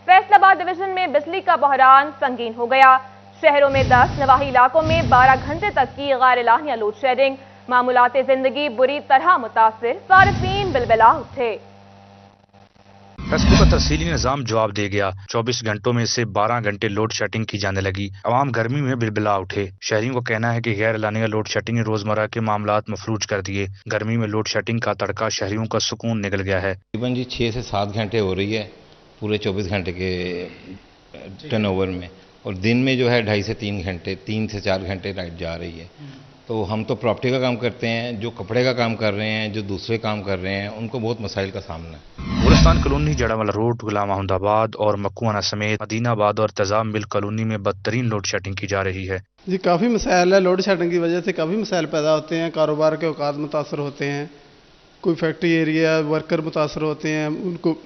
Faisalabad division में बिजली का बहरान संगीन हो गया। शहरों में 10, नवाही इलाकों में 12 घंटे तक की गैर एलानिया लोड शेडिंग। मामूलात जिंदगी बुरी तरह मुतासिर, सारिफीन बिलबिला उठे। फेस्को का तरसीली निज़ाम जवाब दे गया। 24 घंटों में से 12 घंटे लोड शेडिंग की जाने लगी। अवाम गर्मी में बिलबिला उठे। शहरियों का कहना है कि गैर एलानिया लोड शेडिंग ने रोजमर्रा के मामलात मफलूज कर दिए। गर्मी में लोड शेडिंग का तड़का शहरियों का सुकून निकल गया है। तकरीबन जी 6 से 7 घंटे हो रही है पूरे 24 घंटे के टर्नओवर में, और दिन में जो है 2.5 से 3 घंटे, 3 से 4 घंटे लाइट जा रही है। तो हम तो प्रॉपर्टी का काम करते हैं, जो कपड़े का काम कर रहे हैं, जो दूसरे काम कर रहे हैं, उनको बहुत मसाइल का सामना है। गुलिस्तान कॉलोनी, जड़ावाला रोड, गुलाम अहमदाबाद और मक्कुआना समेत मदीनाबाद और तजाब मिल कॉलोनी में बदतरीन लोड शेडिंग की जा रही है। जी काफ़ी मसाइल है। लोड शेडिंग की वजह से काफ़ी मसाइल पैदा होते हैं। कारोबार के औकात मुतासर होते हैं, कोई फैक्ट्री एरिया वर्कर मुतासर होते हैं, उनको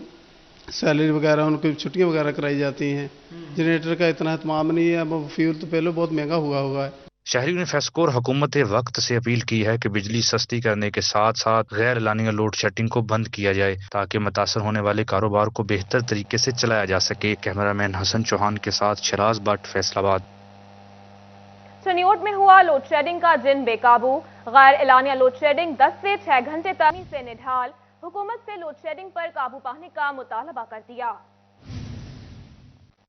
सैलरी वगैरह, उनको छुट्टियां वगैरह कराई जाती हैं। जनरेटर का इतना एहतमाम नहीं है। अब फ्यूल तो पहले बहुत महंगा हुआ है। शहरियों ने फेस्को और हुकूमत वक्त से अपील की है कि बिजली सस्ती करने के साथ साथ गैर एलानिया लोड शेडिंग को बंद किया जाए ताकि मुतासर होने वाले कारोबार को बेहतर तरीके से चलाया जा सके। कैमरामैन हसन चौहान के साथ शराज भट्ट, फैसलाबाद। चनियोट में हुआ लोड शेडिंग का जिन बेकाबू। गैर एलानिया लोड शेडिंग 10 से 6 घंटे तक से निढाल। हुकूमत से लोड शेडिंग पर काबू पाने का मुतालबा कर दिया।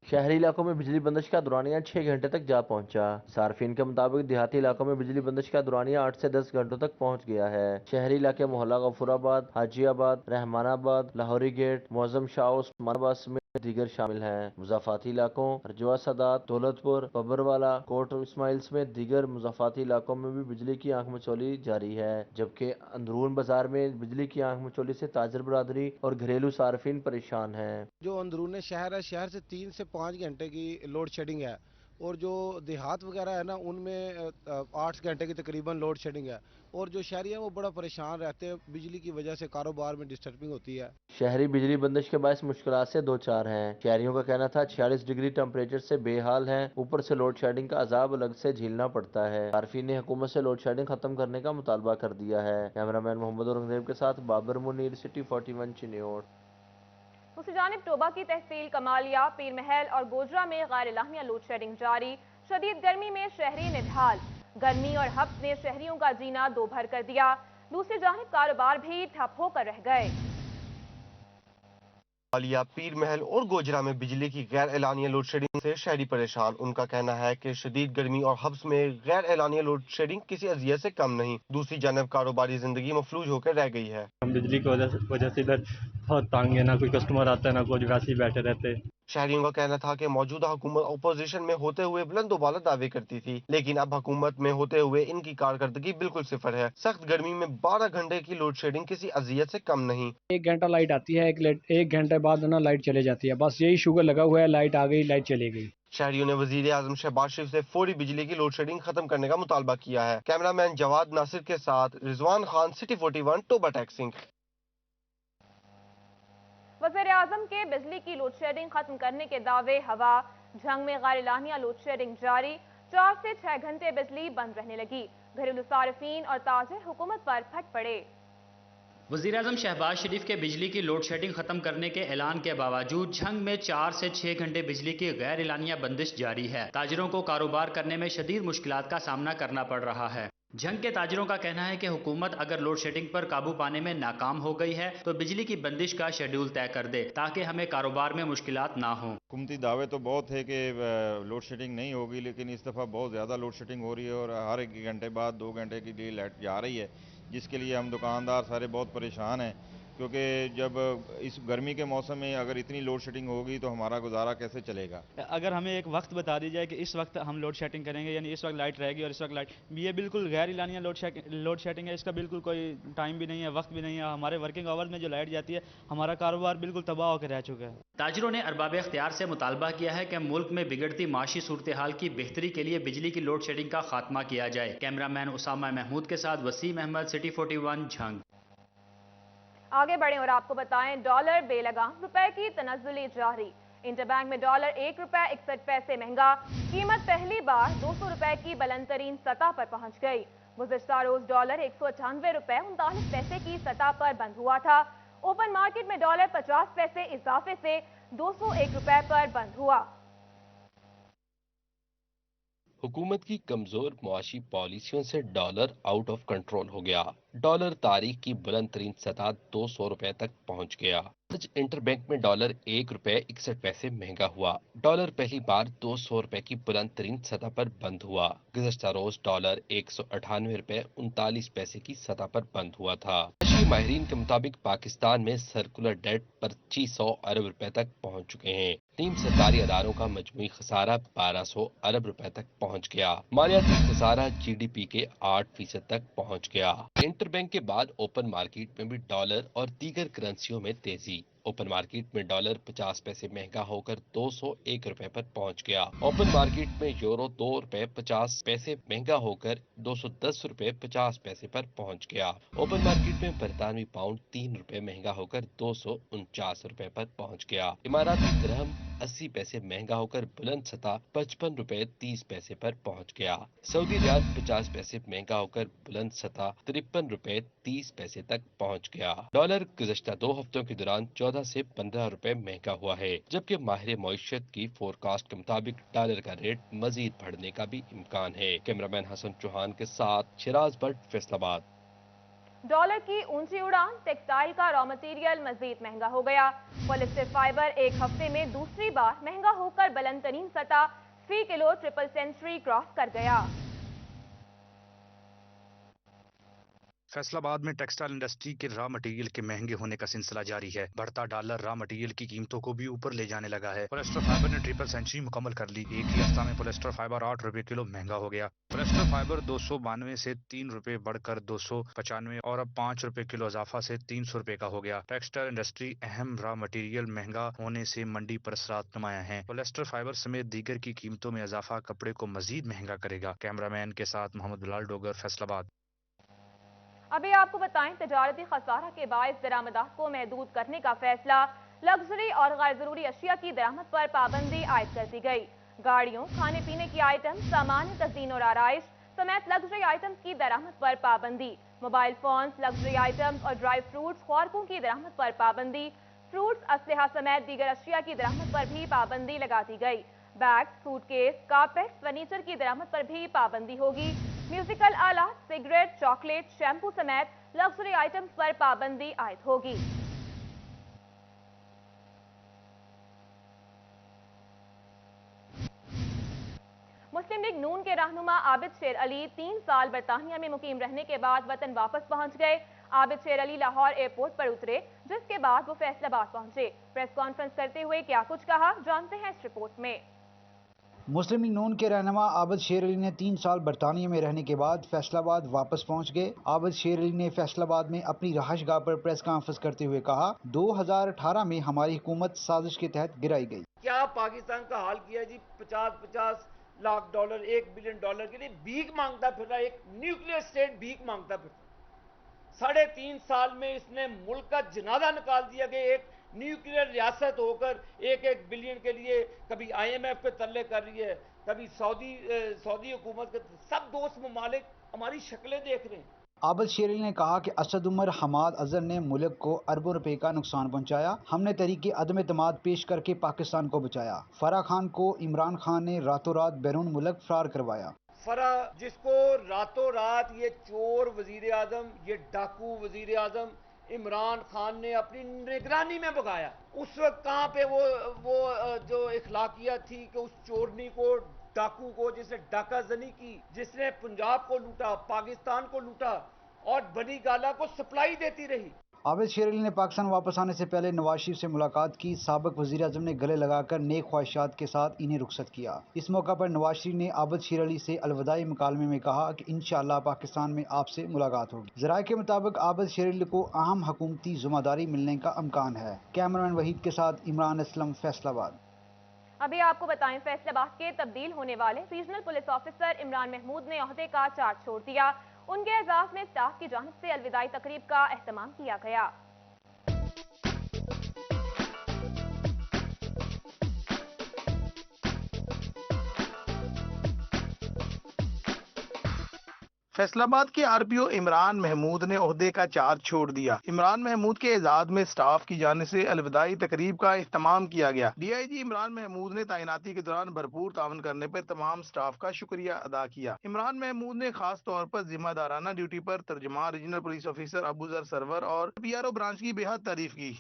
शहरी इलाकों में बिजली बंदिश का दुरानिया 6 घंटे तक जा पहुंचा। सार्फिन के मुताबिक देहाती इलाकों में बिजली बंदिश का दुरानिया 8 से 10 घंटों तक पहुंच गया है। शहरी इलाके मोहल्ला गफूराबाद, हाजियाबाद, रहमानाबाद, लाहौरी गेट, मौजम शाह, उस्मानाबाद समेत दीगर शामिल हैं। मुजाफाती इलाकों रजवा सदात, दौलतपुर, बबरवाला, कोट इस्माइल समेत दीगर मुजाफाती इलाकों में भी बिजली की आंख मचौली जारी है, जबकि अंदरून बाजार में बिजली की आंख मचौली से ताजर बरादरी और घरेलू सार्फिन परेशान हैं। जो अंदरून शहर है, शहर से 3 से 5 घंटे की लोड शेडिंग है, और जो देहात वगैरह है ना, उनमें 8 घंटे की तकरीबन लोड शेडिंग है, और जो शहरी है वो बड़ा परेशान रहते हैं। बिजली की वजह से कारोबार में डिस्टर्बिंग होती है। शहरी बिजली बंदिश के बायस मुश्किलात से दो चार हैं। शहरियों का कहना था 46 डिग्री टेम्परेचर से बेहाल हैं, ऊपर से लोड शेडिंग का अजाब अलग से झेलना पड़ता है। सार्फिन ने हुकूमत से लोड शेडिंग खत्म करने का मुतालबा कर दिया है। कैमरामैन मोहम्मद औरंगजेब के साथ बाबर मुनीर, सिटी 41 चिन्योट। दूसरी जानिब टोबा की तहसील कमालिया, पीर महल और गोजरा में गैर एलानिया लोड शेडिंग जारी। शदीद गर्मी में शहरी निढाल। गर्मी और हब्स ने शहरियों का जीना दो भर कर दिया। दूसरी जानिब कारोबार भी ठप होकर रह गए। कमालिया, पीर महल और गोजरा में बिजली की गैर एलानिया लोड शेडिंग से शहरी परेशान। उनका कहना है कि शदीद गर्मी और हब्स में गैर एलानिया लोड शेडिंग किसी अजियत से कम नहीं। दूसरी जानब कारोबारी जिंदगी मफलूज होकर रह गई है। हम बिजली की वजह से इधर बहुत तंग है, ना कोई कस्टमर आता है ना कुछ, वैसे ही बैठे रहते। शहरियों का कहना था कि मौजूदा हुकूमत अपोजिशन में होते हुए बुलंद बाला दावे करती थी, लेकिन अब हुकूमत में होते हुए इनकी कारकर्दगी बिल्कुल सिफर है। सख्त गर्मी में 12 घंटे की लोड शेडिंग किसी अजियत से कम नहीं। 1 घंटा लाइट आती है, एक घंटे बाद ना लाइट चले जाती है। बस यही शुगर लगा हुआ है, लाइट आ गई, लाइट चली गई। शहरियों ने वजीर आजम शहबाज शरीफ से फौरी बिजली की लोड शेडिंग खत्म करने का मुतालबा किया है। कैमरामैन जवाद नासिर के साथ Rizwan Khan, city 41, Toba taxing. वज़ीर आज़म के बिजली की लोड शेडिंग खत्म करने के दावे हवा। झंग में गैर एलानिया लोड शेडिंग जारी। 4 से 6 घंटे बिजली बंद रहने लगी। घरेलू सार्फिन और ताजिर हुकूमत पर फट पड़े। वज़ीर-ए-आज़म शहबाज शरीफ के बिजली की लोड शेडिंग खत्म करने के ऐलान के बावजूद झंग में 4 से 6 घंटे बिजली की गैर एलानिया बंदिश जारी है। ताजिरों को कारोबार करने में शदीद मुश्किलात का सामना करना पड़ रहा है। झंग के ताजिरों का कहना है कि हुकूमत अगर लोड शेडिंग पर काबू पाने में नाकाम हो गई है तो बिजली की बंदिश का शेड्यूल तय कर दे ताकि हमें कारोबार में मुश्किलात ना हो। हुकूमती दावे तो बहुत है कि लोड शेडिंग नहीं होगी, लेकिन इस दफ़ा बहुत ज़्यादा लोड शेडिंग हो रही है और हर 1 घंटे बाद 2 घंटे के लिए लाइट जा रही है, जिसके लिए हम दुकानदार सारे बहुत परेशान हैं, क्योंकि जब इस गर्मी के मौसम में अगर इतनी लोड शेडिंग होगी तो हमारा गुजारा कैसे चलेगा। अगर हमें एक वक्त बता दी जाए कि इस वक्त हम लोड शेडिंग करेंगे, यानी इस वक्त लाइट रहेगी और इस वक्त लाइट, ये बिल्कुल गैर एलानिया लोड शेडिंग है। इसका बिल्कुल कोई टाइम भी नहीं है, वक्त भी नहीं है। हमारे वर्किंग आवर्स में जो लाइट जाती है, हमारा कारोबार बिल्कुल तबाह होकर रह चुका है। ताजिरों ने अरबाब इख्तियार से मुतालबा किया है कि मुल्क में बिगड़ती माशी सूरत हाल की बेहतरी के लिए बिजली की लोड शेडिंग का खात्मा किया जाए। कैमरामैन उसामा महमूद के साथ वसीम अहमद, सिटी 41, झंग। आगे बढ़ें और आपको बताएं, डॉलर बेलगाम रुपए की तनज़्ज़ुली जारी। इंटरबैंक में डॉलर 1 रुपए 61 पैसे महंगा। कीमत पहली बार 200 रुपए की बुलंद तरीन सतह पर पहुंच गई। गुज़िश्ता रोज डॉलर 198 रुपए 39 पैसे की सतह पर बंद हुआ था। ओपन मार्केट में डॉलर 50 पैसे इजाफे से 201 रुपए पर बंद हुआ। हुकूमत की कमजोर मुआशी पॉलिसियों से डॉलर आउट ऑफ कंट्रोल हो गया। डॉलर तारीख की बुलंद तरीन सतह 200 रुपए तक पहुंच गया। आज इंटरबैंक में डॉलर 1 रुपए 61 पैसे महंगा हुआ। डॉलर पहली बार 200 रुपए की बुलंद तरीन सतह पर बंद हुआ। गुज़श्ता रोज डॉलर 198 रुपए 39 पैसे की सतह पर बंद हुआ था। माहिरीन के मुताबिक पाकिस्तान में सर्कुलर डेट 2500 अरब रुपए तक पहुंच चुके हैं। 3 सरकारी अदारों का मजमूई खसारा 1200 अरब रुपए तक पहुंच गया। मालियाती खसारा GDP के 8% तक पहुंच गया। इंटरबैंक के बाद ओपन मार्केट में भी डॉलर और दीगर करेंसियों में तेजी। ओपन मार्केट में डॉलर 50 पैसे महंगा होकर 201 रुपए पर पहुंच गया। ओपन मार्केट में यूरो 2 रुपए 50 पैसे महंगा होकर 210 रुपए 50 पैसे पर पहुंच गया। ओपन मार्केट में बरतानवी पाउंड 3 रुपए महंगा होकर 249 रुपए पर पहुंच गया। इमाराती दिरहम 80 पैसे महंगा होकर बुलंद सतह 55 रुपए 30 पैसे पर पहुंच गया। सऊदी रियाल 50 पैसे महंगा होकर बुलंद सतह 53 रुपए 30 पैसे तक पहुंच गया। डॉलर गुज़श्ता 2 हफ्तों के दौरान 14 से 15 रुपए महंगा हुआ है, जबकि माहिर मईशत की फोरकास्ट के मुताबिक डॉलर का रेट मजीद बढ़ने का भी इम्कान है। कैमरामैन हसन चौहान के साथ शिराज भट्ट, फैसलाबाद। डॉलर की ऊंची उड़ान, टेक्सटाइल का रॉ मटेरियल मजीद महंगा हो गया। पॉलिस्टर फाइबर एक हफ्ते में दूसरी बार महंगा होकर बुलंद तरीन सतह फी किलो ट्रिपल सेंचुरी क्रॉस कर गया। फैसलाबाद में टेक्सटाइल इंडस्ट्री के रॉ मटेरियल के महंगे होने का सिलसिला जारी है। बढ़ता डॉलर रॉ मटेरियल की कीमतों को भी ऊपर ले जाने लगा है। पॉलिस्टर फाइबर ने ट्रिपल सेंचुरी मुकम्मल कर ली। एक ही हफ्ता में पॉलिस्टर फाइबर 8 रुपए किलो महंगा हो गया। पॉलिस्टर फाइबर 292 से 3 रुपए बढ़कर 295 और अब 5 रुपए किलो इजाफा से 300 रुपए का हो गया। टेक्सटाइल इंडस्ट्री अहम रॉ मटेरियल महंगा होने से मंडी पर असरात नुमाया है। पॉलिस्टर फाइबर समेत दीगर की कीमतों में इजाफा कपड़े को मजीद महंगा करेगा। कैमरामैन के साथ मोहम्मद बिलाल डोगर, फैसलाबाद। अभी आपको बताएं, तजारती खसारा के बायस दरामदात को महदूद करने का फैसला। लग्जरी और गैर जरूरी अशिया की दरामद पर पाबंदी आयद कर दी गई। गाड़ियों, खाने पीने की आइटम, सामान्य तज़ीन और आराइश समेत लग्जरी आइटम्स की दरामद पर पाबंदी। मोबाइल फोन्स, लग्जरी आइटम्स और ड्राई फ्रूट्स ख्वारकों की दरामद पर पाबंदी। फ्रूट्स, असलहा समेत दीगर अशिया की दरामद पर भी पाबंदी लगा दी गई। बैग्स, सूटकेस, कारपेट, फर्नीचर की दरामद पर भी पाबंदी होगी। म्यूजिकल आलात, सिगरेट, चॉकलेट, शैम्पू समेत लग्जरी आइटम्स पर पाबंदी आयद होगी। मुस्लिम लीग नून के रहनुमा आबिद शेर अली 3 साल बरतानिया में मुकीम रहने के बाद वतन वापस पहुंच गए। आबिद शेर अली लाहौर एयरपोर्ट पर उतरे, जिसके बाद वो फैसलाबाद पहुंचे। प्रेस कॉन्फ्रेंस करते हुए क्या कुछ कहा, जानते हैं इस रिपोर्ट में। मुस्लिम लीग नून के रहनुमा आबिद शेर अली ने 3 साल बरतानिया में रहने के बाद फैसलाबाद वापस पहुंच गए। आबिद शेर अली ने फैसलाबाद में अपनी रहायशगाह पर प्रेस कॉन्फ्रेंस करते हुए कहा, 2018 में हमारी हुकूमत साजिश के तहत गिराई गई। क्या पाकिस्तान का हाल किया जी? 50-50 लाख डॉलर, 1 बिलियन डॉलर के लिए भीख मांगता फिर रहा, एक न्यूक्लियर स्टेट भीख मांगता फिर। 3.5 साल में इसने मुल्क का जनाजा निकाल दिया कि एक न्यूक्लियर रियासत होकर 1-1 बिलियन के लिए कभी IMF पे तरले कर रही है, कभी सऊदी हुकूमत के। सब दोस्त ममालिक हमारी शक्लें देख रहे हैं। आबिद शेर अली ने कहा कि असद उमर हमाद अजहर ने मुल्क को अरबों रुपए का नुकसान पहुंचाया। हमने तरीके अदम एतमाद पेश करके पाकिस्तान को बचाया। फराह खान को इमरान खान ने रातों रात बैरून मुल्क फरार करवाया। फराह जिसको रातों रात ये चोर वजीर आजम, ये डाकू वजीर आजम इमरान खान ने अपनी निगरानी में भगाया, उस वक्त कहाँ पे वो जो इखलाकियत थी कि उस चोरनी को, डाकू को, जिसने डाका जनी की, जिसने पंजाब को लूटा, पाकिस्तान को लूटा और बनी गाला को सप्लाई देती रही। आबिद शेर अली ने पाकिस्तान वापस आने से पहले नवाज शरीफ से मुलाकात की। साबिक वजीर आजम ने गले लगाकर नेक ख्वाहिशात के साथ इन्हें रुखसत किया। इस मौका पर नवाज शरीफ ने आबिद शेर अली से अलविदाई मुकालमे में कहा कि इंशाअल्लाह पाकिस्तान में आपसे मुलाकात होगी। ज़राए के मुताबिक आबिद शेर अली को अहम हुकूमती ज़िम्मेदारी मिलने का इम्कान है। कैमरामैन वहीद के साथ इमरान असलम, फैसलाबाद। अभी आपको बताएं, फैसलाबाद के तब्दील होने वाले regional police officer Imran Mahmood ने ओहदे का चार्ज छोड़ दिया। उनके एजाज में स्टाफ की जानिब से अलविदाई तकरीब का एहतमाम किया गया। फैसला आबाद के आरपीओ इमरान महमूद ने ओहदे का चार्ज छोड़ दिया। इमरान महमूद के एजाज में स्टाफ की जानिब से अलविदाई तकरीब का इख्तिताम किया गया। डीआईजी इमरान महमूद ने तैनाती के दौरान भरपूर ताउन करने पर तमाम स्टाफ का शुक्रिया अदा किया। इमरान महमूद ने खास तौर पर जिम्मेदाराना ड्यूटी पर तर्जुमान regional police officer Abuzar Sarwar और पीआरओ ब्रांच की बेहद तारीफ की।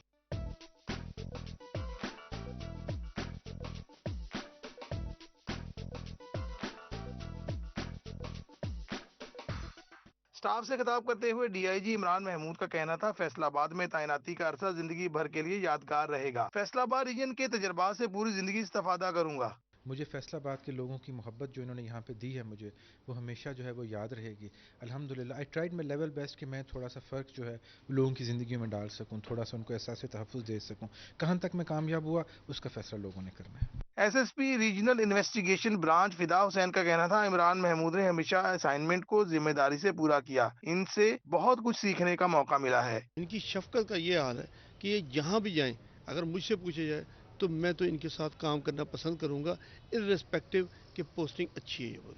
स्टाफ से खिताब करते हुए डीआईजी इमरान महमूद का कहना था, फैसलाबाद में तैनाती का अरसा जिंदगी भर के लिए यादगार रहेगा। फैसलाबाद रीजन के तजर्बात से पूरी जिंदगी इस्तेफादा करूंगा। मुझे फैसलाबाद के लोगों की मोहब्बत जो इन्होंने यहाँ पे दी है मुझे, वो हमेशा जो है वो याद रहेगी। अल्हम्दुलिल्लाह I tried my level best कि मैं थोड़ा सा फ़र्क जो है लोगों की ज़िंदगी में डाल सकूँ, थोड़ा सा उनको एहसास तहफ़्फ़ुज़ दे सकूँ। कहाँ तक मैं कामयाब हुआ उसका फैसला लोगों ने करना है। एसएसपी रीजनल इन्वेस्टिगेशन ब्रांच फिदा हुसैन का कहना था, इमरान महमूद ने हमेशा असाइनमेंट को जिम्मेदारी से पूरा किया। इनसे बहुत कुछ सीखने का मौका मिला है। इनकी शफकत का ये हाल है कि ये जहाँ भी जाएं, अगर मुझसे पूछे जाए तो मैं तो इनके साथ काम करना पसंद करूंगा, इर्रेस्पेक्टिव कि पोस्टिंग अच्छी है। ये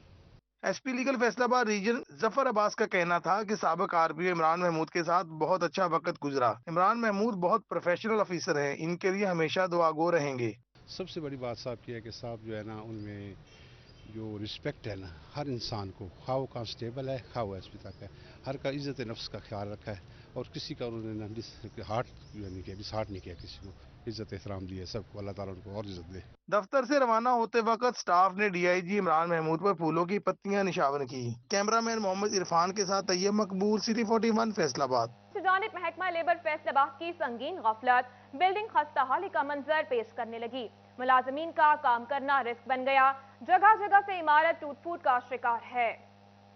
SP legal Faisalabad region Zafar Abbas का कहना था कि साबिक आरपीओ इमरान महमूद के साथ बहुत अच्छा वक्त गुजरा। इमरान महमूद बहुत प्रोफेशनल ऑफिसर हैं, इनके लिए हमेशा दुआगो रहेंगे। सबसे बड़ी बात साहब की है कि साहब जो है ना, उनमें जो रिस्पेक्ट है ना हर इंसान को, खा वो कांस्टेबल है खा वो एसपी तक है, हर का इज्जत नफ्स का ख्याल रखा है और किसी का उन्होंने हार्ट नहीं किया, डिसहार्ट नहीं किया, किसी को इज्जत एहतराम दी है सबको। अल्लाह ताला उनको और इज्जत दे। दफ्तर से रवाना होते वक्त स्टाफ ने डीआईजी इमरान महमूद पर फूलों की पत्तियां निशावर की। कैमरामैन मोहम्मद इरफान के साथ तैयब मकबूल, सिटी 41 फैसलाबाद। जानिब महकमा लेबर फैसलाबाद की संगीन गफलत, बिल्डिंग खस्ताहाली का मंजर पेश करने लगी। मुलाजमीन का काम करना रिस्क बन गया, जगह जगह से इमारत टूट फूट का शिकार है।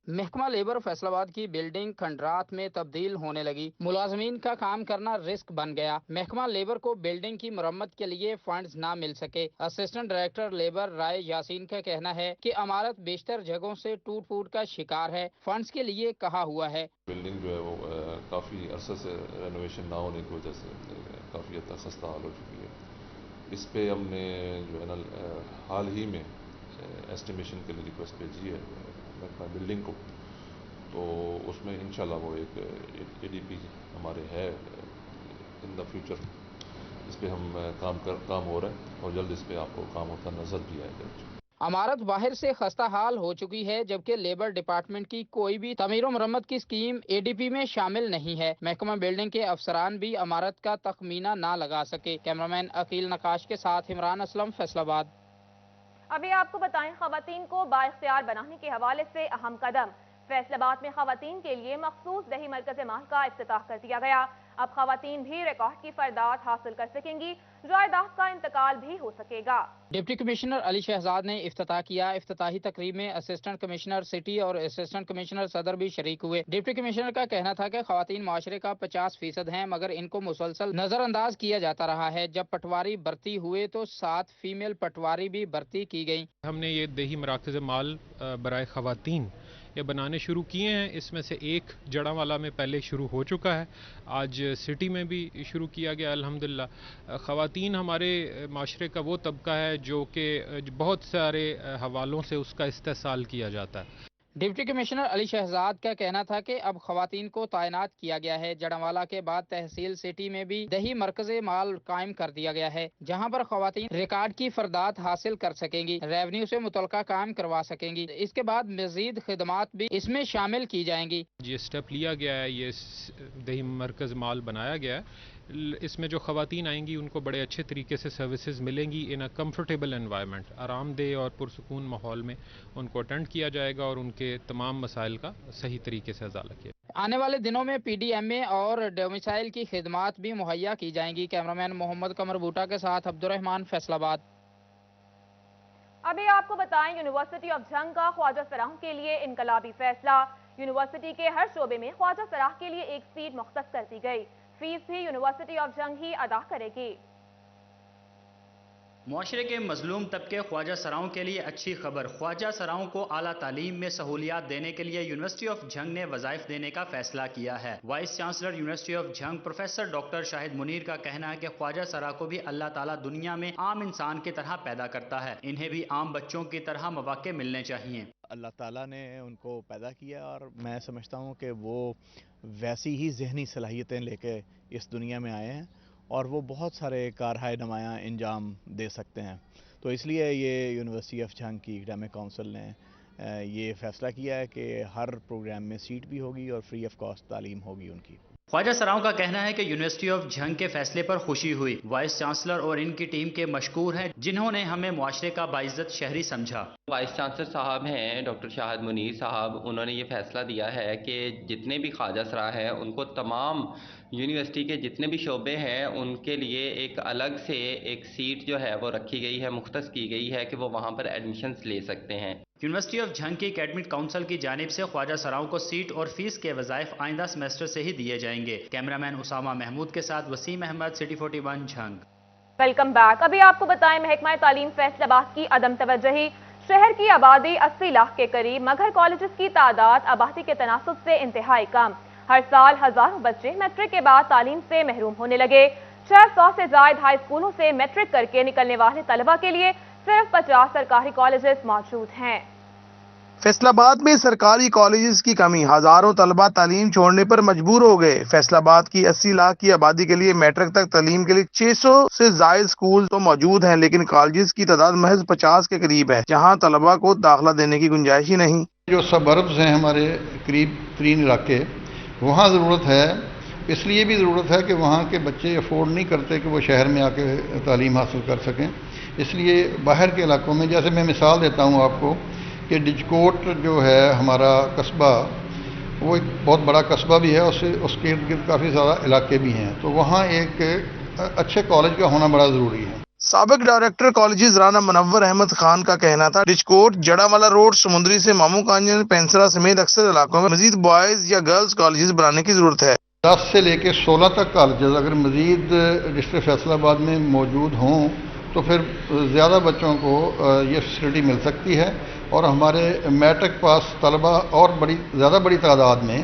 महकमा लेबर फैसलाबाद की बिल्डिंग खंडरात में तब्दील होने लगी, मुलाजमीन का काम करना रिस्क बन गया। महकमा लेबर को बिल्डिंग की मरम्मत के लिए फंड्स ना मिल सके। असिस्टेंट डायरेक्टर लेबर राय यासीन का कहना है कि इमारत बेशतर जगहों से टूट फूट का शिकार है, फंड्स के लिए कहा हुआ है। बिल्डिंग जो है वो काफ़ी अरसे से रेनोवेशन ना होने की वजह से काफ़ी हद तक खस्ता हाल हो चुकी है। इस पे हमने जो है ना हाल ही में एस्टिमेशन के लिए रिक्वेस्ट भेजी है बिल्डिंग को, तो उसमें इंशाल्लाह वो एक एडीपी हमारे है इन द फ्यूचर, इस पे हम काम हो रहा है और जल्द इस पे आपको काम होता नजर भी आएगा। इमारत बाहर से खस्ता हाल हो चुकी है, जबकि लेबर डिपार्टमेंट की कोई भी तमीर मरम्मत की स्कीम एडीपी में शामिल नहीं है। महकमा बिल्डिंग के अफसरान भी इमारत का तखमीना ना लगा सके। कैमरामैन अकील नकाश के साथ इमरान असलम, फैसलाबाद। अभी आपको बताएं, खवातीन को बाइख्तियार बनाने के हवाले से अहम कदम। फैसलाबाद में खवातीन के लिए मखसूस दही मरकज़ माल का इफ्तिताह कर दिया गया। अब खवातीन भी रिकॉर्ड की फरदात हासिल कर सकेंगी, जायदाद का इंतकाल भी हो सकेगा। डिप्टी कमिश्नर अली शहजाद ने इफ्तिताह किया। इफ्तिताही तकरीब में असिस्टेंट कमिश्नर सिटी और असिस्टेंट कमिश्नर सदर भी शरीक हुए। डिप्टी कमिश्नर का कहना था कि खवातीन माशरे का 50% हैं, मगर इनको मुसलसल नजरअंदाज किया जाता रहा है। जब पटवारी भर्ती हुए तो 7 फीमेल पटवारी भी भर्ती की गयी। हमने ये दही मराकज़ माल बराए खवातीन ये बनाने शुरू किए हैं। इसमें से एक जड़ावाला में पहले शुरू हो चुका है, आज सिटी में भी शुरू किया गया अल्हम्दुलिल्लाह। ख़वातीन हमारे माशरे का वो तबका है जो कि बहुत सारे हवालों से उसका इस्तेसाल किया जाता है। डिप्टी कमिश्नर अली शहजाद का कहना था कि अब खवातीन को तैनात किया गया है। जड़ावाला के बाद तहसील सिटी में भी दही मरकज़े माल कायम कर दिया गया है, जहां पर खवातीन रिकॉर्ड की फरदात हासिल कर सकेंगी, रेवेन्यू से मुतल्लिका काम करवा सकेंगी। इसके बाद मजीद खिदमात भी इसमें शामिल की जाएंगी। ये स्टेप लिया गया है, ये दही मरकज़ माल बनाया गया है। इसमें जो खवातीन आएंगी उनको बड़े अच्छे तरीके से सर्विसेज मिलेंगी इन अ कंफर्टेबल एनवायरनमेंट, आरामदेह और पुरसकून माहौल में उनको अटेंड किया जाएगा और उनके तमाम मसाइल का सही तरीके से अजाला किया। आने वाले दिनों में पीडीएमए और डोमिसाइल की खिदमात भी मुहैया की जाएंगी। कैमरामैन मोहम्मद कमर बूटा के साथ अब्दुर्रहमान, फैसलाबाद। अभी आपको बताएं, यूनिवर्सिटी ऑफ जंग का ख्वाजा सराह के लिए इनकलाबी फैसला। यूनिवर्सिटी के हर शोबे में ख्वाजा सराह के लिए एक सीट मुख्तस कर दी गई। फीस भी यूनिवर्सिटी ऑफ जंग ही अदा करेगी। معاشرے کے مظلوم طبقے خواجہ سراؤں کے لیے اچھی خبر۔ خواجہ سراؤں کو اعلیٰ تعلیم میں سہولیات دینے کے لیے یونیورسٹی آف جھنگ نے وظائف دینے کا فیصلہ کیا ہے۔ Vice chancellor university of Jhang professor doctor Shahid Munir کا کہنا ہے کہ خواجہ سرا کو بھی اللہ تعالیٰ دنیا میں عام انسان کی طرح پیدا کرتا ہے، انہیں بھی عام بچوں کی طرح مواقع ملنے چاہیے۔ اللہ تعالیٰ نے ان کو پیدا کیا اور میں سمجھتا ہوں کہ وہ ویسی ہی ذہنی صلاحیتیں لے کے اس دنیا میں آئے ہیں اور وہ بہت سارے کارہائے نمایاں انجام دے سکتے ہیں۔ تو اس لیے یہ یونیورسٹی آف جھنگ کی اکیڈمک کونسل نے یہ فیصلہ کیا ہے کہ ہر پروگرام میں سیٹ بھی ہوگی اور فری آف کاسٹ تعلیم ہوگی ان کی۔ خواجہ سراؤں کا کہنا ہے کہ یونیورسٹی آف جھنگ کے فیصلے پر خوشی ہوئی۔ وائس چانسلر اور ان کی ٹیم کے مشکور ہیں جنہوں نے ہمیں معاشرے کا باعزت شہری سمجھا۔ وائس چانسلر صاحب ہیں ڈاکٹر شاہد منیر صاحب، انہوں نے یہ فیصلہ دیا ہے کہ جتنے بھی خواجہ سرا ہیں ان کو تمام یونیورسٹی کے جتنے بھی شعبے ہیں ان کے لیے ایک الگ سے ایک سیٹ جو ہے وہ رکھی گئی ہے، مختص کی گئی ہے کہ وہ وہاں پر ایڈمیشنز لے سکتے ہیں۔ یونیورسٹی آف جھنگ کی اکیڈمک کونسل کی جانب سے خواجہ سراؤں کو سیٹ اور فیس کے وظائف آئندہ سیمسٹر سے ہی دیے جائیں گے۔ کیمرامین اسامہ محمود کے ساتھ Waseem Ahmed, city 41 Jhang. Welcome back. ابھی آپ کو بتائیں محکمہ تعلیم فیصل آباد کی عدم توجہی، شہر کی آبادی 80 لاکھ کے قریب مگر کالجز کی تعداد آبادی کے تناسب سے انتہائی کم۔ ہر سال ہزاروں بچے میٹرک کے بعد تعلیم سے محروم ہونے لگے۔ 600 سے زائد ہائی اسکولوں سے میٹرک کر کے نکلنے والے طلبہ کے لیے صرف 50 سرکاری کالجز موجود ہیں۔ فیصل آباد میں سرکاری کالجز کی کمی، ہزاروں طلبہ تعلیم چھوڑنے پر مجبور ہو گئے۔ فیصل آباد کی 80 لاکھ کی آبادی کے لیے میٹرک تک تعلیم کے لیے 600 سے زائد اسکول تو موجود ہیں، لیکن کالجز کی تعداد محض 50 کے قریب ہے، جہاں طلبہ کو داخلہ دینے کی گنجائش ہی نہیں۔ جو سبربز ہیں ہمارے قریب ترین علاقے، وہاں ضرورت ہے، اس لیے بھی ضرورت ہے کہ وہاں کے بچے افورڈ نہیں کرتے کہ وہ شہر میں آ کے تعلیم حاصل کر سکیں، اس لیے باہر کے علاقوں میں، جیسے میں مثال دیتا ہوں آپ کو کہ ڈجکوٹ جو ہے ہمارا قصبہ، وہ ایک بہت بڑا قصبہ بھی ہے، اس کے ارد گرد کافی زیادہ علاقے بھی ہیں، تو وہاں ایک اچھے کالج کا ہونا بڑا ضروری ہے۔ سابق ڈائریکٹر کالجز رانا منور احمد خان کا کہنا تھا ڈجکوٹ، جڑا والا روڈ، سمندری سے مامو کانجن، پینسرا سمیت اکثر علاقوں میں مزید بوائز یا گرلز کالجز بنانے کی ضرورت ہے۔ 10 سے لے کے 16 تک کالجز اگر مزید ڈسٹرکٹ فیصل آباد میں موجود ہوں تو پھر زیادہ بچوں کو یہ فیسلٹی مل سکتی ہے اور ہمارے میٹرک پاس طلبہ اور زیادہ بڑی تعداد میں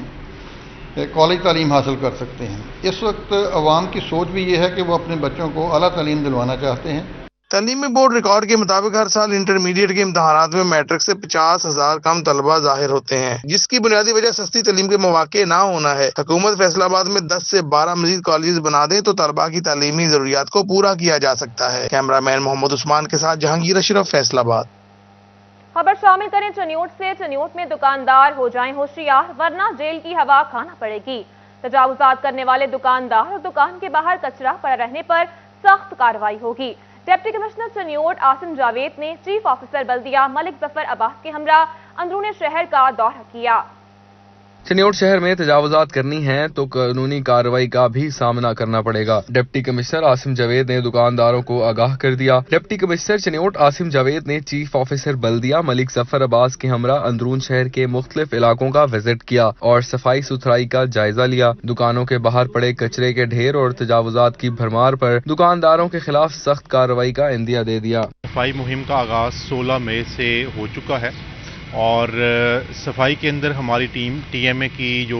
کالج تعلیم حاصل کر سکتے ہیں۔ اس وقت عوام کی سوچ بھی یہ ہے کہ وہ اپنے بچوں کو اعلیٰ تعلیم دلوانا چاہتے ہیں۔ تعلیمی بورڈ ریکارڈ کے مطابق ہر سال انٹرمیڈیٹ کے امتحانات میں میٹرک سے 50,000 کم طلبہ ظاہر ہوتے ہیں، جس کی بنیادی وجہ سستی تعلیم کے مواقع نہ ہونا ہے۔ حکومت فیصل آباد میں 10 سے 12 مزید کالجز بنا دے تو طلبہ کی تعلیمی ضروریات کو پورا کیا جا سکتا ہے۔ کیمرامین محمد عثمان کے ساتھ جہانگیر اشرف، فیصل آباد۔ خبر شامل کریں چنیوٹ سے۔ چنیوٹ میں دکاندار ہو جائیں ہوشیار ورنہ جیل کی ہوا کھانا پڑے گی۔ تجاوزات کرنے والے دکاندار اور دکان کے باہر کچرا پڑا رہنے پر سخت کارروائی ہوگی۔ ڈپٹی کمشنر چنیوٹ آصم جاوید نے چیف آفیسر بلدیہ ملک ظفر عباس کے ہمراہ اندرون شہر کا دورہ کیا۔ چنیوٹ شہر میں تجاوزات کرنی ہیں تو قانونی کارروائی کا بھی سامنا کرنا پڑے گا۔ ڈپٹی کمشنر آصم جاوید نے دکانداروں کو آگاہ کر دیا۔ ڈپٹی کمشنر چنیوٹ آصم جاوید نے چیف آفیسر بلدیہ ملک ظفر عباس کے ہمراہ اندرون شہر کے مختلف علاقوں کا وزٹ کیا اور صفائی ستھرائی کا جائزہ لیا۔ دکانوں کے باہر پڑے کچرے کے ڈھیر اور تجاوزات کی بھرمار پر دکانداروں کے خلاف سخت کارروائی کا عندیہ دے دیا۔ صفائی مہم کا آغاز 16 مئی سے ہو چکا ہے اور صفائی کے اندر ہماری ٹی ایم اے کی جو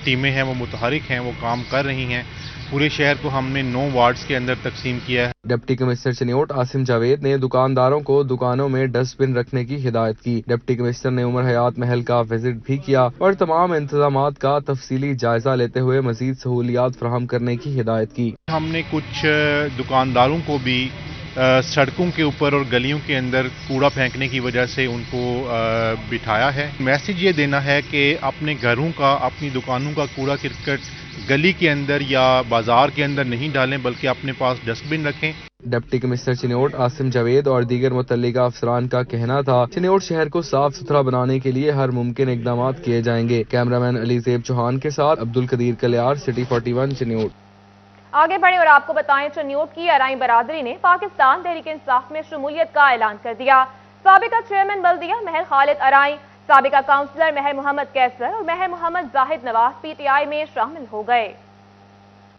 ٹیمیں ہیں وہ متحرک ہیں، وہ کام کر رہی ہیں۔ پورے شہر کو ہم نے 9 وارڈز کے اندر تقسیم کیا ہے۔ ڈپٹی کمشنر چنیوٹ آصم جاوید نے دکانداروں کو دکانوں میں ڈسٹ بن رکھنے کی ہدایت کی۔ ڈپٹی کمشنر نے عمر حیات محل کا وزٹ بھی کیا اور تمام انتظامات کا تفصیلی جائزہ لیتے ہوئے مزید سہولیات فراہم کرنے کی ہدایت کی۔ ہم نے کچھ دکانداروں کو بھی سڑکوں کے اوپر اور گلیوں کے اندر کوڑا پھینکنے کی وجہ سے ان کو بٹھایا ہے۔ میسیج یہ دینا ہے کہ اپنے گھروں کا، اپنی دکانوں کا کوڑا کرکٹ گلی کے اندر یا بازار کے اندر نہیں ڈالیں بلکہ اپنے پاس ڈسٹ بن رکھیں۔ ڈپٹی کمشنر چنیوٹ آصم جاوید اور دیگر متعلقہ افسران کا کہنا تھا چنیوٹ شہر کو صاف ستھرا بنانے کے لیے ہر ممکن اقدامات کیے جائیں گے۔ کیمرامین علی زیب چوہان کے ساتھ عبدالقدیر کلیار، سٹی 41 چنیوٹ۔ آگے بڑھیں اور آپ کو بتائیں چنیوٹ کی ارائیں برادری نے پاکستان تحریک انصاف میں شمولیت کا اعلان کر دیا۔ سابقہ چیئرمین بلدیہ مہر خالد ارائیں، سابقہ کاؤنسلر مہر محمد کیسر اور مہر محمد زاہد نواز پی ٹی آئی میں شامل ہو گئے۔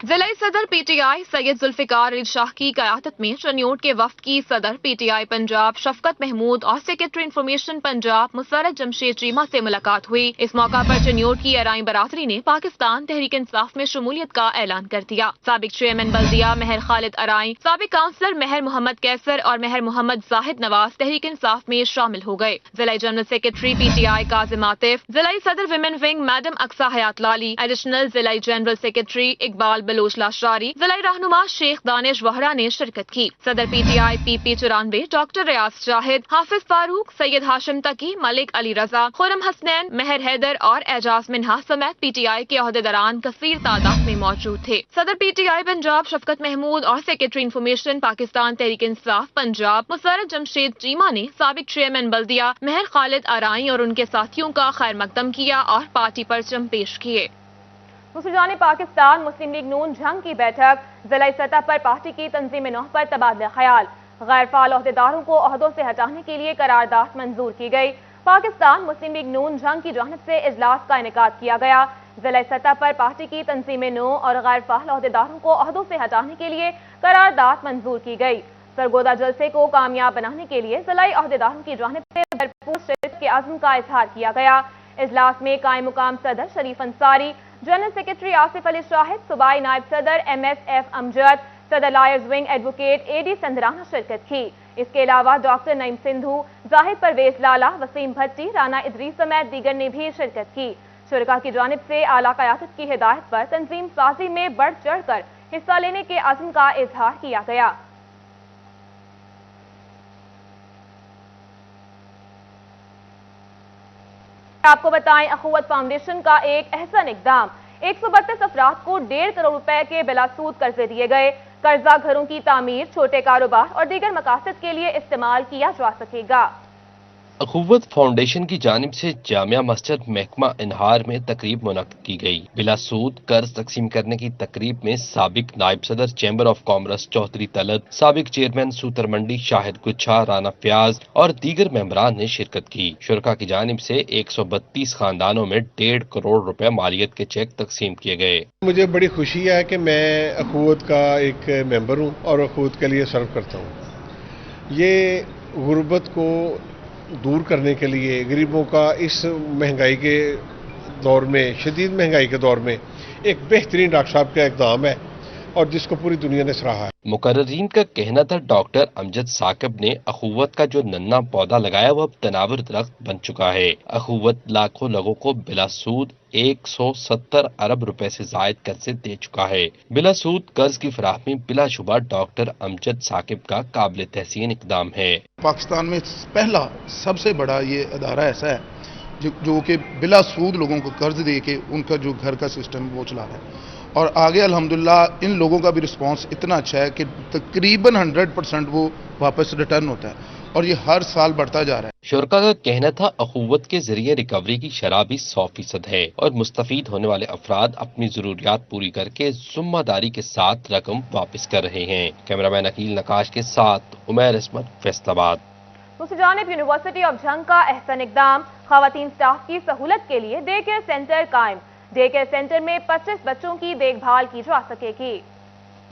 जिला सदर पीटीआई सैयद जुल्फिकार अली शाह की क़यादत में चनियोट के वफ्द की सदर पीटीआई पंजाब शफकत महमूद और सेक्रेटरी इंफॉर्मेशन पंजाब मुसरत जमशेद चीमा से मुलाकात हुई। इस मौका पर चनियोट की अराई बरादरी ने पाकिस्तान तहरीक इंसाफ में शमूलियत का ऐलान कर दिया। साबिक चेयरमैन बल्दिया महर खालिद अराई, साबिक काउंसलर महर मोहम्मद कैसर और महर मोहम्मद जाहिद नवाज तहरीक इंसाफ में शामिल हो गए। जिला general secretary PTI Kazim Atif, जिला सदर women wing madam Aqsa Hayat Lali, additional जिला जनरल सेक्रेटरी इकबाल बलोच लाशारी, जिला रहनुमा शेख दानिश वहरा ने शिरकत की। सदर PTI PP 94 doctor Riaz Shahid, Hafiz Farooq, Syed Hashim Taqi, Malik Ali Raza, Khurram Hasnain, Mehar Haider और एजाज मिन्हा समेत पीटीआई के अहदेदारान कसीर तादाद में मौजूद थे। सदर पीटीआई पंजाब शफकत महमूद और सेक्रेटरी इंफॉर्मेशन पाकिस्तान तहरीक इंसाफ पंजाब मुसरत जमशेद चीमा ने साबिक चेयरमैन बल्दिया महर खालिद अराई और उनके साथियों का खैर मकदम किया और पार्टी परचम पेश किए। दूसरी जानिब पाकिस्तान मुस्लिम लीग नून जंग की बैठक, जिला सतह पर पार्टी की तंजीम नौ पर तबादला ख्याल, गैर फाल अहदेदारों को ओहदों से हटाने के लिए करारदाद मंजूर की गई। पाकिस्तान मुस्लिम लीग नून जंग की जानिब से इजलास का इनेकाद किया गया। जिला सतह पर पार्टी की तंजीम नौ और गैर फाल अहदेदारों को ओहदों से हटाने के लिए करारदाद मंजूर की गई। सरगोदा जलसे को कामयाब बनाने के लिए जिलाई अहदेदारों की जानिब से भरपूर शिरकत के अज़्म का इजहार किया गया। इजलास में कायम मुकाम सदर शरीफ अंसारी, जनरल सेक्रेटरी आसिफ अली शाहिद, सूबाई नायब सदर MSF अमजद, सदर लायर्स विंग एडवोकेट AD संदराना शिरकत की। इसके अलावा डॉक्टर नईम सिंधु, जाहिद परवेज लाला, वसीम भट्टी, राना इदरीस समेत दीगर ने भी शिरकत की। शुरका की जानिब से आला क़यादत की हिदायत पर तंजीम साजी में बढ़ चढ़ कर हिस्सा लेने के अज़्म का इजहार किया गया। आपको बताएं, अखुवत फाउंडेशन का एक अहसन इकदाम, 132 अफराद को 1.5 करोड़ रुपए के बिलासूद कर्जे दिए गए। कर्जा घरों की तामीर, छोटे कारोबार और दीगर मकासद के लिए इस्तेमाल किया जा सकेगा। अखुवत फाउंडेशन की जानिब से जामिया मस्जिद महकमा इनहार में तकरीब मुनक्किद की गई। बिलासूद कर्ज तकसीम करने की तकरीब में साबिक नायब सदर chamber of commerce Chaudhry Talat, साबिक चेयरमैन सूतर मंडी शाहिद गुच्छा, राना फयाज और दीगर मेंबरान ने शिरकत की। शुरका की जानिब से 132 खानदानों में 1.5 करोड़ रुपए मालियत के चेक तकसीम किए गए। मुझे बड़ी खुशी है कि मैं अखुवत का एक मेंबर हूँ और अखुवत के लिए सर्व करता हूँ। ये गुर्बत को दूर करने के लिए, गरीबों का इस महंगाई के दौर में, शदीद महंगाई के दौर में एक बेहतरीन डॉक्टर साहब का इक़दाम है और जिसको पूरी दुनिया ने सराहा है। मुकर्ररीन का कहना था डॉक्टर अमजद साकिब ने अखुवत का जो नन्ना पौधा लगाया वो अब तनावर दरख्त बन चुका है। अखुवत लाखों लोगों को बिलासूद 170 अरब रुपए से जायद कर्ज दे चुका है। बिलासूद कर्ज की फराहमी बिलाशुबा डॉक्टर अमजद साकिब का काबिल तहसीन इकदाम है। पाकिस्तान में पहला सबसे बड़ा ये अदारा ऐसा है जो कि बिलासूद लोगों को कर्ज दे के उनका जो घर का सिस्टम वो चला रहा है और आगे अल्हम्दुलिल्लाह इन लोगों का भी रिस्पांस इतना अच्छा है कि तकरीबन 100% वो वापस रिटर्न होता है और ये हर साल बढ़ता जा रहा है। शुरका का कहना था अखुवत के जरिए रिकवरी की शरह भी 100% है और मुस्तफीद होने वाले अफराद अपनी जरूरियात पूरी करके जिम्मेदारी के साथ रकम वापस कर रहे हैं। कैमरामैन अकील नकाश के साथ उमैर इसमत, फैसलाबाद। दूसरी जानिब यूनिवर्सिटी ऑफ जंग का अहसन इकदाम, खवातीन स्टाफ की सहूलत के लिए डे केयर सेंटर कायम। डे केयर सेंटर में 25 बच्चों की देखभाल की जा सकेगी।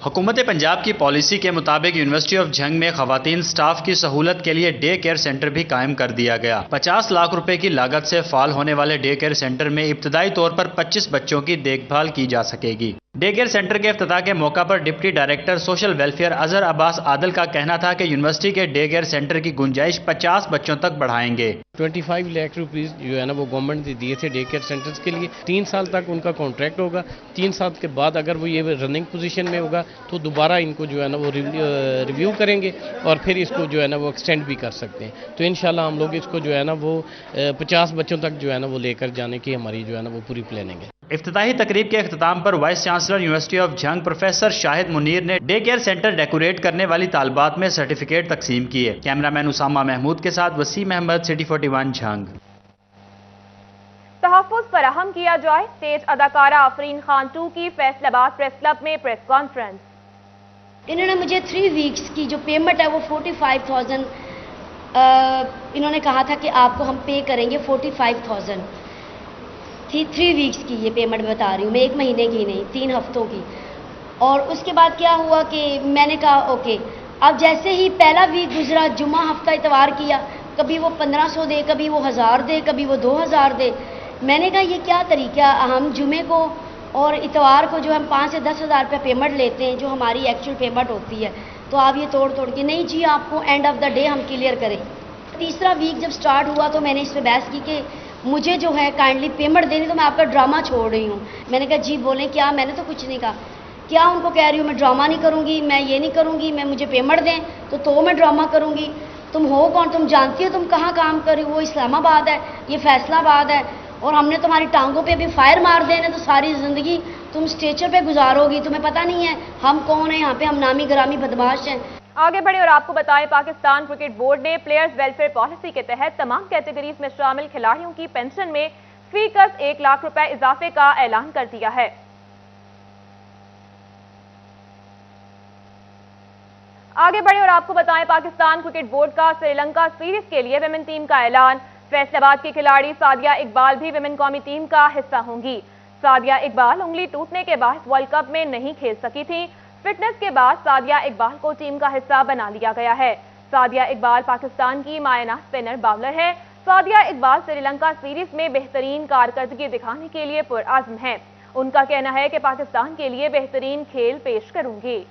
हुकूमत पंजाब की पॉलिसी के मुताबिक यूनिवर्सिटी ऑफ जंग में खवातीन स्टाफ की सहूलत के लिए डे केयर सेंटर भी कायम कर दिया गया। 50 लाख रुपए की लागत से फाल होने वाले डे केयर सेंटर में इब्तदाई तौर पर 25 बच्चों की देखभाल की जा सकेगी। डे केयर सेंटर के इफ्तिताह के मौका पर deputy director social welfare Azhar Abbas Adil का कहना था कि यूनिवर्सिटी के डे केयर सेंटर की गुंजाइश 50 बच्चों तक बढ़ाएंगे। 25 लाख रुपीस जो है ना वो गवर्नमेंट ने दिए थे डे केयर सेंटर्स के लिए। 3 साल तक उनका कॉन्ट्रैक्ट होगा। 3 साल के बाद अगर वो ये रनिंग पोजीशन में होगा तो दोबारा इनको जो है ना वो रिव्यू करेंगे और फिर इसको जो है ना वो एक्सटेंड भी कर सकते हैं। तो इंशाल्लाह हम लोग इसको जो है ना वो 50 बच्चों तक जो है ना वो लेकर जाने की हमारी जो है ना वो पूरी प्लानिंग है। इफ्तिताही तकरीब के अख्ताम पर वाइस चांसलर यूनिवर्सिटी ऑफ जंग प्रोफेसर शाहिद मुनीर ने डे केयर सेंटर डेकोरेट करने वाली तालबात में सर्टिफिकेट तकसीम किए। कैमरामैन उसामा महमूद के साथ वसीम अहमद, सिटी 41 जंग। तहफ़्फ़ुज़ फराहम किया जाए, स्टेज अदाकारा आफरीन खान 2 की फैसलाबाद प्रेस क्लब में प्रेस कॉन्फ्रेंस। इन्होंने मुझे 3 वीक्स की जो पेमेंट है वो 45,000 इन्होंने कहा था कि आपको हम पे करेंगे 45,000 थी। 3 वीक्स की ये पेमेंट बता रही हूँ मैं, 1 महीने की नहीं, 3 हफ्तों की। اور اس کے بعد کیا ہوا کہ میں نے کہا اوکے، اب جیسے ہی پہلا ویک گزرا، جمعہ ہفتہ اتوار کیا، کبھی وہ 1500 دے، کبھی وہ 1000 دے، کبھی وہ 2000 دے. میں نے کہا یہ کیا طریقہ، ہم جمعے کو اور اتوار کو جو ہم 5 سے 10 ہزار روپے پیمنٹ لیتے ہیں جو ہماری ایکچوئل پیمنٹ ہوتی ہے، تو آپ یہ توڑ کے نہیں جی آپ کو اینڈ آف دا ڈے ہم کلیئر کریں. تیسرا ویک جب سٹارٹ ہوا تو میں نے اس پہ بحث کی کہ مجھے جو ہے کائنڈلی پیمنٹ دینی، تو میں آپ کا ڈرامہ چھوڑ رہی ہوں. میں نے کہا جی بولیں کیا، میں نے تو کچھ نہیں کہا. کیا ان کو کہہ رہی ہوں میں ڈرامہ نہیں کروں گی، میں یہ نہیں کروں گی، میں مجھے پیمنٹ دیں تو میں ڈرامہ کروں گی. تم ہو کون، تم جانتی ہو تم کہاں کام کر رہی ہو، وہ اسلام آباد ہے، یہ فیصلہ آباد ہے، اور ہم نے تمہاری ٹانگوں پہ ابھی فائر مار دینے تو ساری زندگی تم اسٹیچر پہ گزارو گی. تمہیں پتہ نہیں ہے ہم کون ہیں یہاں پہ، ہم نامی گرامی بدماش ہیں. آگے بڑھیں اور آپ کو بتائیں پاکستان کرکٹ بورڈ نے پلیئرز ویلفیئر پالیسی کے تحت تمام کیٹیگریز میں شامل کھلاڑیوں کی پینشن میں فی کس 1 لاکھ روپے اضافے کا اعلان کر دیا ہے. آگے بڑھیں اور آپ کو بتائیں پاکستان کرکٹ بورڈ کا سری لنکا سیریز کے لیے ویمن ٹیم کا اعلان. فیصل آباد کی کھلاڑی سعدیہ اقبال بھی ویمن قومی ٹیم کا حصہ ہوں گی. سعدیہ اقبال انگلی ٹوٹنے کے باعث ورلڈ کپ میں نہیں کھیل سکی تھی. فٹنس کے بعد سعدیہ اقبال کو ٹیم کا حصہ بنا لیا گیا ہے. سعدیہ اقبال پاکستان کی مائنہ اسپنر باولر ہے. سعدیہ اقبال سری لنکا سیریز میں بہترین کارکردگی دکھانے کے لیے پرعزم ہیں. ان کا کہنا ہے کہ پاکستان کے لیے بہترین کھیل پیش کروں گی.